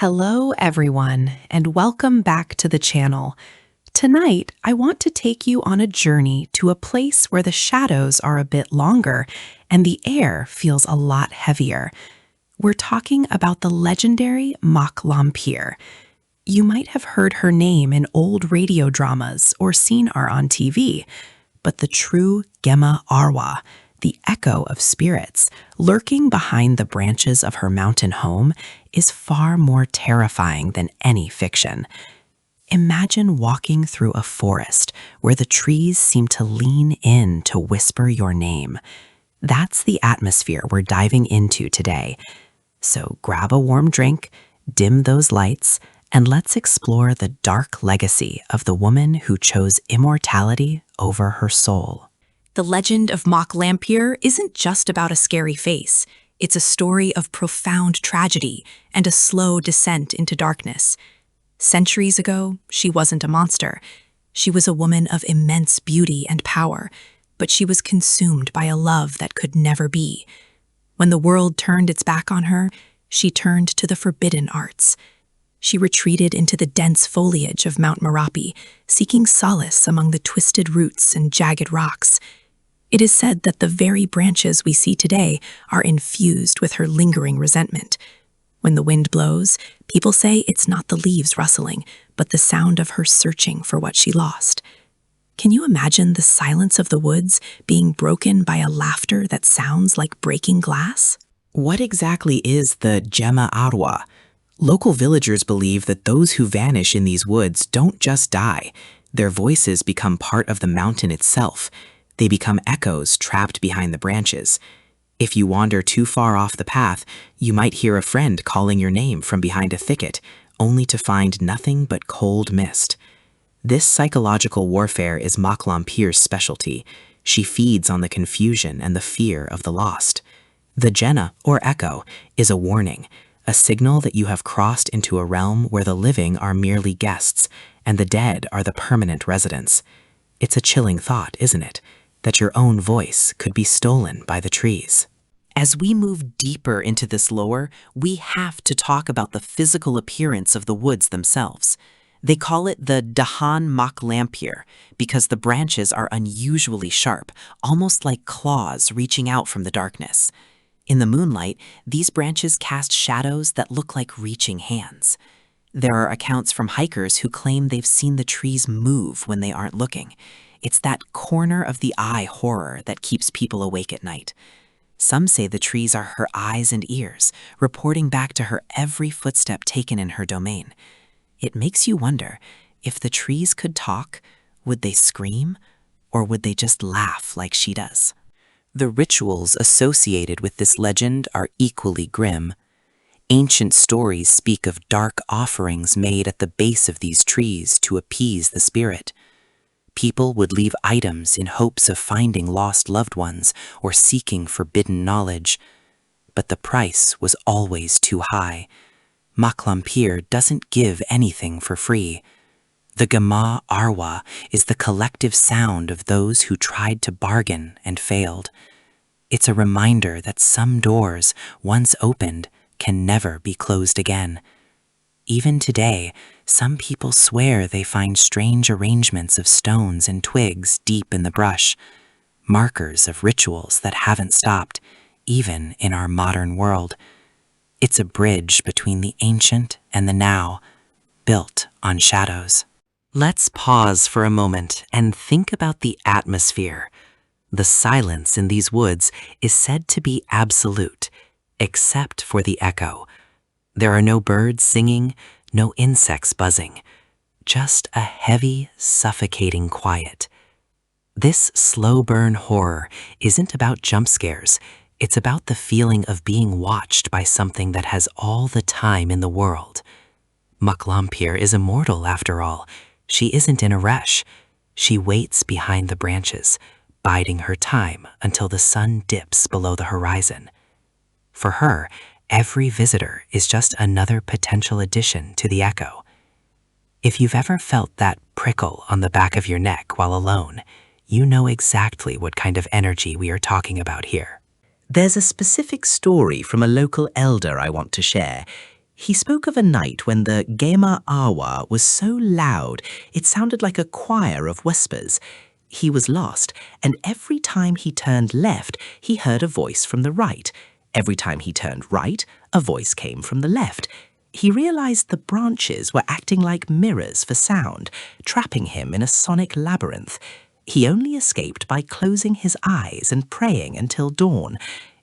Hello, everyone, and welcome back to the channel. Tonight, I want to take you on a journey to a place where the shadows are a bit longer and the air feels a lot heavier. We're talking about the legendary Lampir. You might have heard her name in old radio dramas or seen her on TV, but the true Gemma Arwa, the echo of spirits, lurking behind the branches of her mountain home, is far more terrifying than any fiction. Imagine walking through a forest where the trees seem to lean in to whisper your name. That's the atmosphere we're diving into today. So grab a warm drink, dim those lights, and let's explore the dark legacy of the woman who chose immortality over her soul. The legend of Lampir isn't just about a scary face. It's a story of profound tragedy and a slow descent into darkness. Centuries ago, she wasn't a monster. She was a woman of immense beauty and power, but she was consumed by a love that could never be. When the world turned its back on her, she turned to the forbidden arts. She retreated into the dense foliage of Mount Merapi, seeking solace among the twisted roots and jagged rocks. It is said that the very branches we see today are infused with her lingering resentment. When the wind blows, people say it's not the leaves rustling, but the sound of her searching for what she lost. Can you imagine the silence of the woods being broken by a laughter that sounds like breaking glass? What exactly is the Gemma Arwa? Local villagers believe that those who vanish in these woods don't just die. Their voices become part of the mountain itself. They become echoes trapped behind the branches. If you wander too far off the path, you might hear a friend calling your name from behind a thicket, only to find nothing but cold mist. This psychological warfare is Lampir's specialty. She feeds on the confusion and the fear of the lost. The Jenna, or echo, is a warning, a signal that you have crossed into a realm where the living are merely guests, and the dead are the permanent residents. It's a chilling thought, isn't it? That your own voice could be stolen by the trees. As we move deeper into this lore, we have to talk about the physical appearance of the woods themselves. They call it the Dahan Lampir because the branches are unusually sharp, almost like claws reaching out from the darkness. In the moonlight, these branches cast shadows that look like reaching hands. There are accounts from hikers who claim they've seen the trees move when they aren't looking. It's that corner of the eye horror that keeps people awake at night. Some say the trees are her eyes and ears, reporting back to her every footstep taken in her domain. It makes you wonder, if the trees could talk, would they scream, or would they just laugh like she does? The rituals associated with this legend are equally grim. Ancient stories speak of dark offerings made at the base of these trees to appease the spirit. People would leave items in hopes of finding lost loved ones or seeking forbidden knowledge. But the price was always too high. Lampir doesn't give anything for free. The Gemma Arwa is the collective sound of those who tried to bargain and failed. It's a reminder that some doors, once opened, can never be closed again. Even today, some people swear they find strange arrangements of stones and twigs deep in the brush, markers of rituals that haven't stopped, even in our modern world. It's a bridge between the ancient and the now, built on shadows. Let's pause for a moment and think about the atmosphere. The silence in these woods is said to be absolute, except for the echo. There are no birds singing, no insects buzzing, just a heavy, suffocating quiet. This slow burn horror isn't about jump scares. It's about the feeling of being watched by something that has all the time in the world. Lampir is immortal after all. She isn't in a rush. She waits behind the branches, biding her time until the sun dips below the horizon. For her, every visitor is just another potential addition to the echo. If you've ever felt that prickle on the back of your neck while alone, you know exactly what kind of energy we are talking about here. There's a specific story from a local elder I want to share. He spoke of a night when the Gema Awa was so loud it sounded like a choir of whispers. He was lost, and every time he turned left, he heard a voice from the right. Every time he turned right, a voice came from the left. He realized the branches were acting like mirrors for sound, trapping him in a sonic labyrinth. He only escaped by closing his eyes and praying until dawn.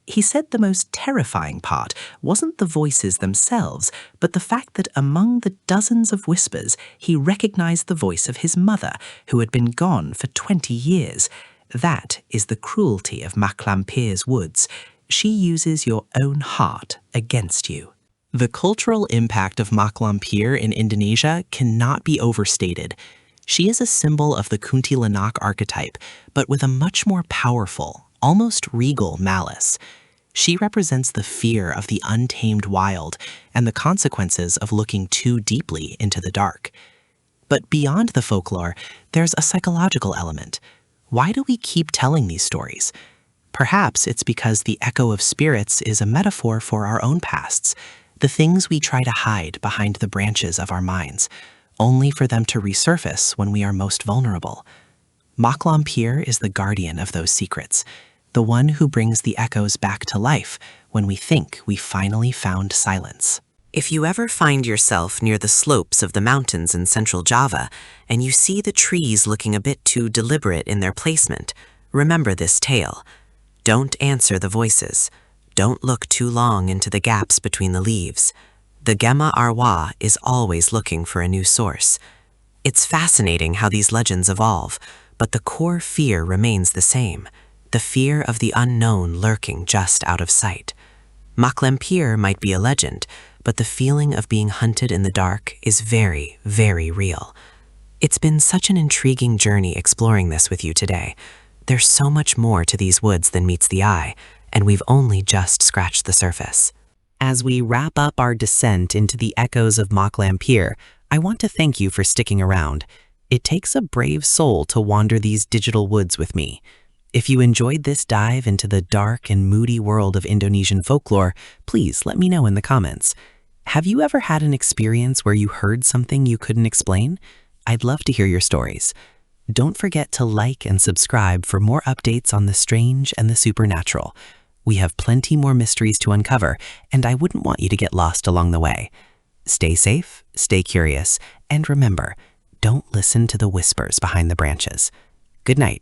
He said the most terrifying part wasn't the voices themselves, but the fact that among the dozens of whispers, he recognized the voice of his mother, who had been gone for 20 years. That is the cruelty of Lampir's woods. She uses your own heart against you. The cultural impact of Lampir in Indonesia cannot be overstated. She is a symbol of the kuntilanak archetype, but with a much more powerful, almost regal malice. She represents the fear of the untamed wild and the consequences of looking too deeply into the dark. But beyond the folklore, there's a psychological element. Why do we keep telling these stories? Perhaps it's because the echo of spirits is a metaphor for our own pasts, the things we try to hide behind the branches of our minds, only for them to resurface when we are most vulnerable. Lampir is the guardian of those secrets, the one who brings the echoes back to life when we think we finally found silence. If you ever find yourself near the slopes of the mountains in central Java and you see the trees looking a bit too deliberate in their placement, remember this tale. Don't answer the voices. Don't look too long into the gaps between the leaves. The Gema Arwah is always looking for a new source. It's fascinating how these legends evolve, but the core fear remains the same. The fear of the unknown lurking just out of sight. Lampir might be a legend, but the feeling of being hunted in the dark is very, very real. It's been such an intriguing journey exploring this with you today. There's so much more to these woods than meets the eye, and we've only just scratched the surface. As we wrap up our descent into the echoes of Lampir, I want to thank you for sticking around. It takes a brave soul to wander these digital woods with me. If you enjoyed this dive into the dark and moody world of Indonesian folklore, please let me know in the comments. Have you ever had an experience where you heard something you couldn't explain? I'd love to hear your stories. Don't forget to like and subscribe for more updates on the strange and the supernatural. We have plenty more mysteries to uncover, and I wouldn't want you to get lost along the way. Stay safe, stay curious, and remember, don't listen to the whispers behind the branches. Good night.